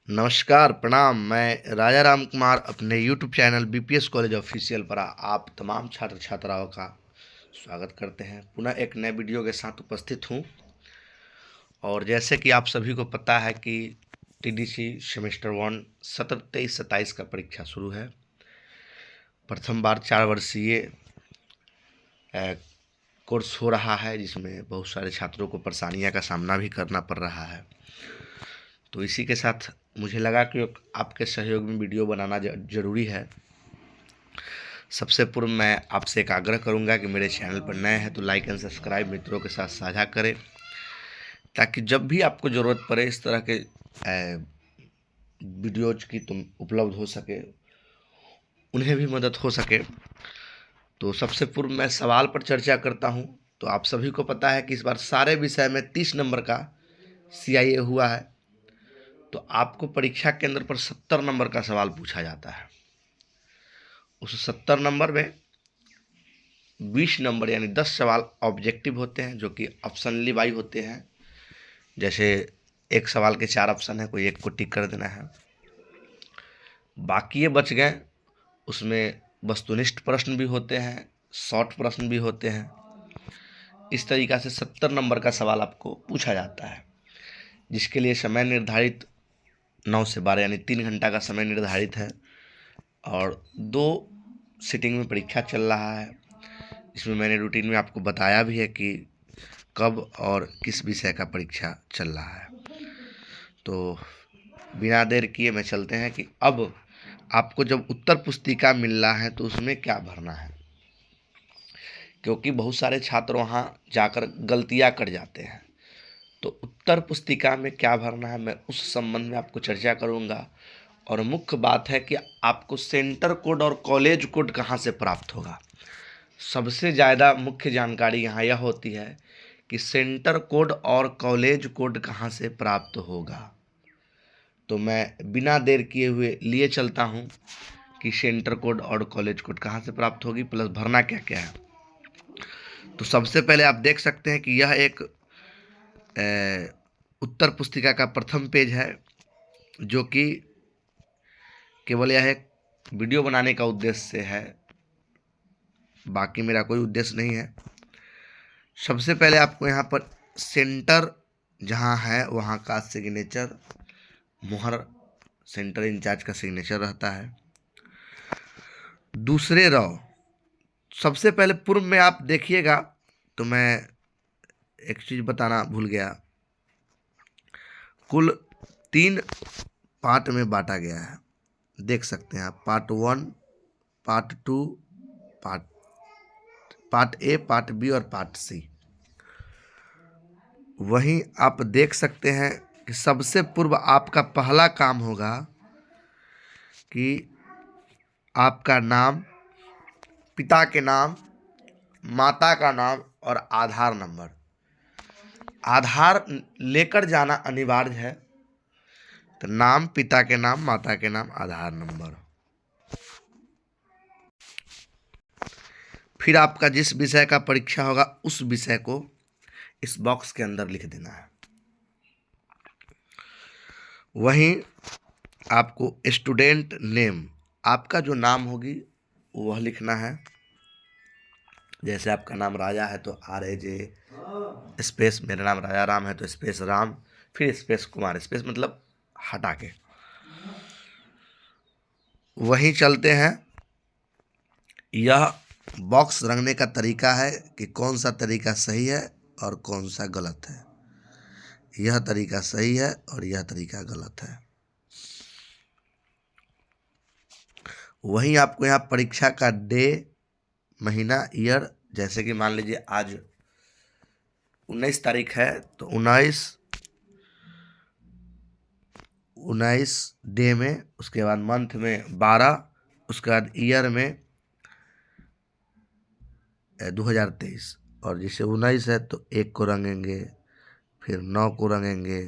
नमस्कार, प्रणाम। मैं राजा राम कुमार अपने YouTube channel BPS college official पर आप तमाम छात्र छात्राओं का स्वागत करते हैं। पुनः एक नए वीडियो के साथ उपस्थित हूं। और जैसे कि आप सभी को पता है कि टीडीसी सेमेस्टर 1 17, 23, 27 का परीक्षा शुरू है। प्रथम बार 4 वर्षीय कोर्स हो रहा है, जिसमें बहुत सारे छात्रों को परेशानियों का सामना भी करना पड़ रहा है। तो इसी के साथ मुझे लगा कि आपके सहयोग में वीडियो बनाना ज़रूरी है। सबसे पूर्व मैं आपसे एक आग्रह करूंगा कि मेरे चैनल पर नए हैं तो लाइक एंड सब्सक्राइब मित्रों के साथ साझा करें, ताकि जब भी आपको ज़रूरत पड़े इस तरह के वीडियोज की तुम उपलब्ध हो सके, उन्हें भी मदद हो सके। तो सबसे पूर्व मैं सवाल पर चर्चा करता हूं। तो आप सभी को पता है कि इस बार सारे विषय में 30 नंबर का CIA हुआ है। तो आपको परीक्षा केंद्र पर 70 नंबर का सवाल पूछा जाता है। उस 70 नंबर में 20 नंबर यानी 10 सवाल ऑब्जेक्टिव होते हैं, जो कि ऑप्शनली वाई होते हैं। जैसे एक सवाल के 4 ऑप्शन है, कोई एक को टिक कर देना है। बाकी ये बच गए, उसमें वस्तुनिष्ठ प्रश्न भी होते हैं, शॉर्ट प्रश्न भी होते हैं। इस तरीक़ा से 70 नंबर का सवाल आपको पूछा जाता है, जिसके लिए समय निर्धारित 9 से 12 यानी 3 घंटा का समय निर्धारित है। और 2 सिटिंग में परीक्षा चल रहा है। इसमें मैंने रूटीन में आपको बताया भी है कि कब और किस विषय का परीक्षा चल रहा है। तो बिना देर किए मैं चलते हैं कि अब आपको जब उत्तर पुस्तिका मिल रहा है तो उसमें क्या भरना है, क्योंकि बहुत सारे छात्र वहाँ जाकर गलतियाँ कर जाते हैं। तो उत्तर पुस्तिका में क्या भरना है, मैं उस संबंध में आपको चर्चा करूँगा। और मुख्य बात है कि आपको सेंटर कोड और कॉलेज कोड कहाँ से प्राप्त होगा। सबसे ज़्यादा मुख्य जानकारी यहाँ यह होती है कि सेंटर कोड और कॉलेज कोड कहाँ से प्राप्त होगा। तो मैं बिना देर किए हुए लिए चलता हूँ कि सेंटर कोड और कॉलेज कोड कहाँ से प्राप्त होगी, प्लस भरना क्या क्या है। तो सबसे पहले आप देख सकते हैं कि यह एक उत्तर पुस्तिका का प्रथम पेज है, जो कि केवल यह एक वीडियो बनाने का उद्देश्य से है, बाकी मेरा कोई उद्देश्य नहीं है। सबसे पहले आपको यहाँ पर सेंटर जहाँ है वहाँ का सिग्नेचर, मोहर सेंटर इंचार्ज का सिग्नेचर रहता है। दूसरे रॉ, सबसे पहले पूर्व में आप देखिएगा, तो मैं एक चीज़ बताना भूल गया। कुल 3 पार्ट में बांटा गया है, देख सकते हैं आप। Part 1, part 2, part A, part B और पार्ट सी। वहीं आप देख सकते हैं कि सबसे पूर्व आपका पहला काम होगा कि आपका नाम, पिता के नाम, माता का नाम और आधार नंबर। आधार लेकर जाना अनिवार्य है। तो नाम, पिता के नाम, माता के नाम, आधार नंबर। फिर आपका जिस विषय का परीक्षा होगा उस विषय को इस बॉक्स के अंदर लिख देना है। वहीं आपको स्टूडेंट नेम, आपका जो नाम होगी वह लिखना है। जैसे आपका नाम राजा है तो RAJ स्पेस, मेरा नाम राजा राम है तो स्पेस राम, फिर स्पेस कुमार, स्पेस मतलब हटा के। वहीं चलते हैं, यह बॉक्स रंगने का तरीका है कि कौन सा तरीका सही है और कौन सा गलत है। यह तरीका सही है और यह तरीका गलत है। वहीं आपको यहाँ परीक्षा का डे, महीना, ईयर, जैसे कि मान लीजिए आज 19 तारीख है तो 19 डे में, उसके बाद मंथ में 12, उसके बाद ईयर में 2023। और जैसे 19 है तो 1 को रंगेंगे, फिर 9 को रंगेंगे,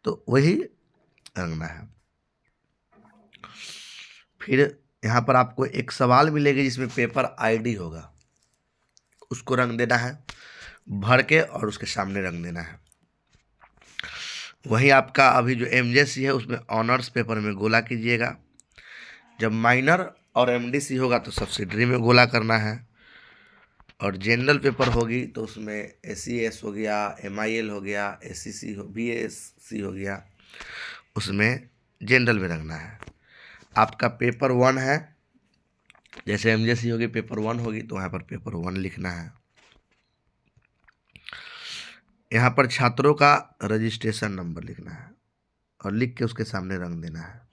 तो वही रंगना है। फिर यहाँ पर आपको एक सवाल मिलेगी जिसमें पेपर ID होगा, उसको रंग देना है भर के और उसके सामने रंग देना है। वहीं आपका अभी जो एमजेसी है उसमें ऑनर्स पेपर में गोला कीजिएगा। जब माइनर और एमडीसी होगा तो सब्सिडरी में गोला करना है। और जनरल पेपर होगी तो उसमें एसईएस हो गया, एमआईएल हो गया, एससीसी हो, बीएससी हो गया, उसमें जनरल में रखना है। आपका पेपर 1 है, जैसे एमजेसी होगी पेपर 1 होगी तो यहाँ पर पेपर 1 लिखना है। यहाँ पर छात्रों का रजिस्ट्रेशन नंबर लिखना है और लिख के उसके सामने रंग देना है।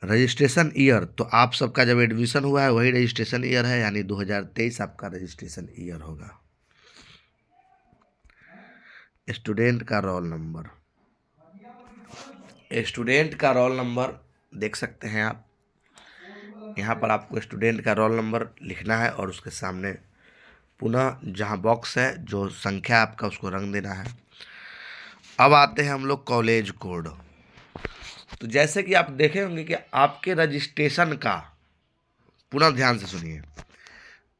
रजिस्ट्रेशन ईयर, तो आप सबका जब एडमिशन हुआ है वही रजिस्ट्रेशन ईयर है, यानी 2023 आपका रजिस्ट्रेशन ईयर होगा। स्टूडेंट का रोल नंबर, स्टूडेंट का रोल नंबर देख सकते हैं आप। यहाँ पर आपको स्टूडेंट का रोल नंबर लिखना है और उसके सामने पुनः जहाँ बॉक्स है जो संख्या आपका उसको रंग देना है। अब आते हैं हम लोग कॉलेज कोड। तो जैसे कि आप देखे होंगे कि आपके रजिस्ट्रेशन का, पुनः ध्यान से सुनिए,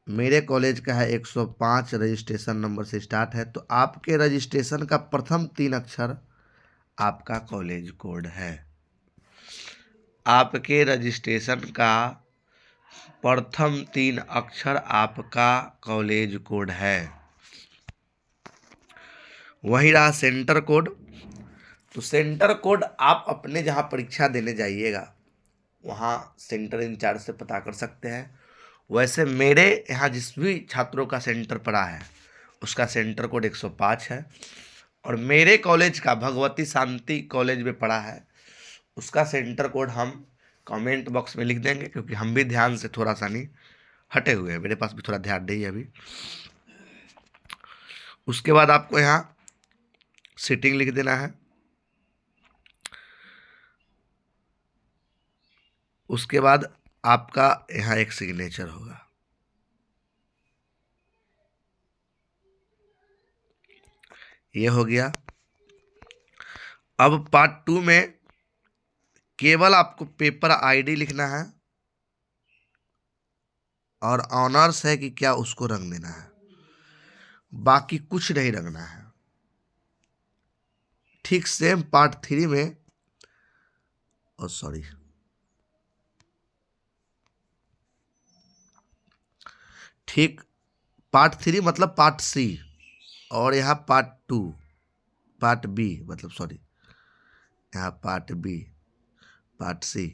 मेरे कॉलेज का है 105 रजिस्ट्रेशन नंबर से स्टार्ट है, तो आपके रजिस्ट्रेशन का प्रथम 3 अक्षर आपका कॉलेज कोड है। आपके रजिस्ट्रेशन का प्रथम 3 अक्षर आपका कॉलेज कोड है। वही रहा सेंटर कोड। तो सेंटर कोड आप अपने जहाँ परीक्षा देने जाइएगा वहाँ सेंटर इंचार्ज से पता कर सकते हैं। वैसे मेरे यहाँ जिस भी छात्रों का सेंटर पड़ा है उसका सेंटर कोड 105 है, और मेरे कॉलेज का भगवती शांति कॉलेज में पड़ा है उसका सेंटर कोड हम कमेंट बॉक्स में लिख देंगे, क्योंकि हम भी ध्यान से थोड़ा सा नहीं हटे हुए हैं, मेरे पास भी थोड़ा ध्यान नहीं है अभी। उसके बाद आपको यहाँ सीटिंग लिख देना है। उसके बाद आपका यहाँ एक सिग्नेचर होगा। ये हो गया। अब पार्ट 2 में केवल आपको पेपर आईडी लिखना है और ऑनर्स है कि क्या उसको रंग देना है, बाकी कुछ नहीं रंगना है। ठीक सेम पार्ट 3 में, सॉरी, ठीक पार्ट 3 मतलब पार्ट सी, और यहाँ पार्ट 2, पार्ट बी मतलब सॉरी, यहाँ पार्ट बी, पार्ट सी।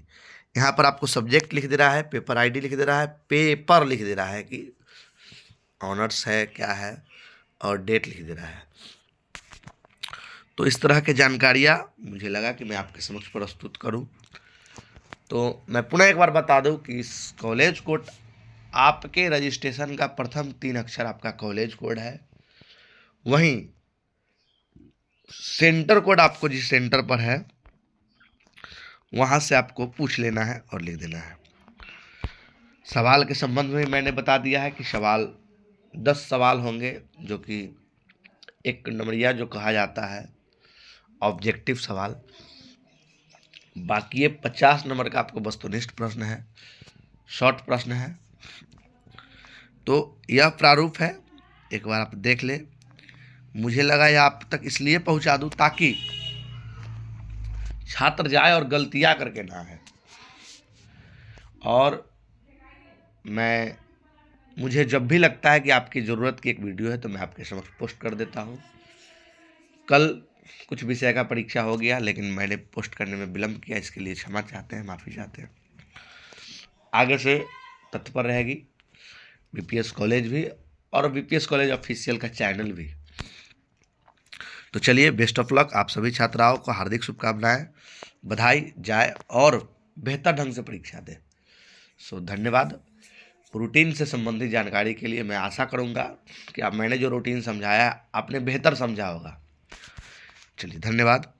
यहाँ पर आपको सब्जेक्ट लिख दे रहा है, पेपर आईडी लिख दे रहा है, पेपर लिख दे रहा है कि ऑनर्स है क्या है, और डेट लिख दे रहा है। तो इस तरह के जानकारियाँ मुझे लगा कि मैं आपके समक्ष प्रस्तुत करूं। तो मैं पुनः एक बार बता दूं कि इस कॉलेज कोड, आपके रजिस्ट्रेशन का प्रथम 3 अक्षर आपका कॉलेज कोड है। वहीं सेंटर कोड आपको जिस सेंटर पर है वहाँ से आपको पूछ लेना है और लिख देना है। सवाल के संबंध में मैंने बता दिया है कि 10 सवाल होंगे, जो कि 1 नंबरिया जो कहा जाता है ऑब्जेक्टिव सवाल। बाकी ये 50 नंबर का आपको वस्तुनिष्ठ प्रश्न है, शॉर्ट प्रश्न है। तो यह प्रारूप है, एक बार आप देख ले। मुझे लगा यह आप तक इसलिए पहुंचा दूं ताकि छात्र जाए और गलतियां करके ना है। और मुझे जब भी लगता है कि आपकी ज़रूरत की एक वीडियो है तो मैं आपके समक्ष पोस्ट कर देता हूं। कल कुछ विषय का परीक्षा हो गया लेकिन मैंने पोस्ट करने में विलम्ब किया, इसके लिए क्षमा चाहते हैं, माफ़ी चाहते हैं। आगे से तत्पर रहेगी बीपीएस कॉलेज भी और बीपीएस कॉलेज ऑफिशियल का चैनल भी। तो चलिए, बेस्ट ऑफ लक। आप सभी छात्राओं को हार्दिक शुभकामनाएं, बधाई जाए और बेहतर ढंग से परीक्षा दें। धन्यवाद। रूटीन से संबंधित जानकारी के लिए मैं आशा करूंगा कि मैंने जो रूटीन समझाया आपने बेहतर समझा होगा। चलिए, धन्यवाद।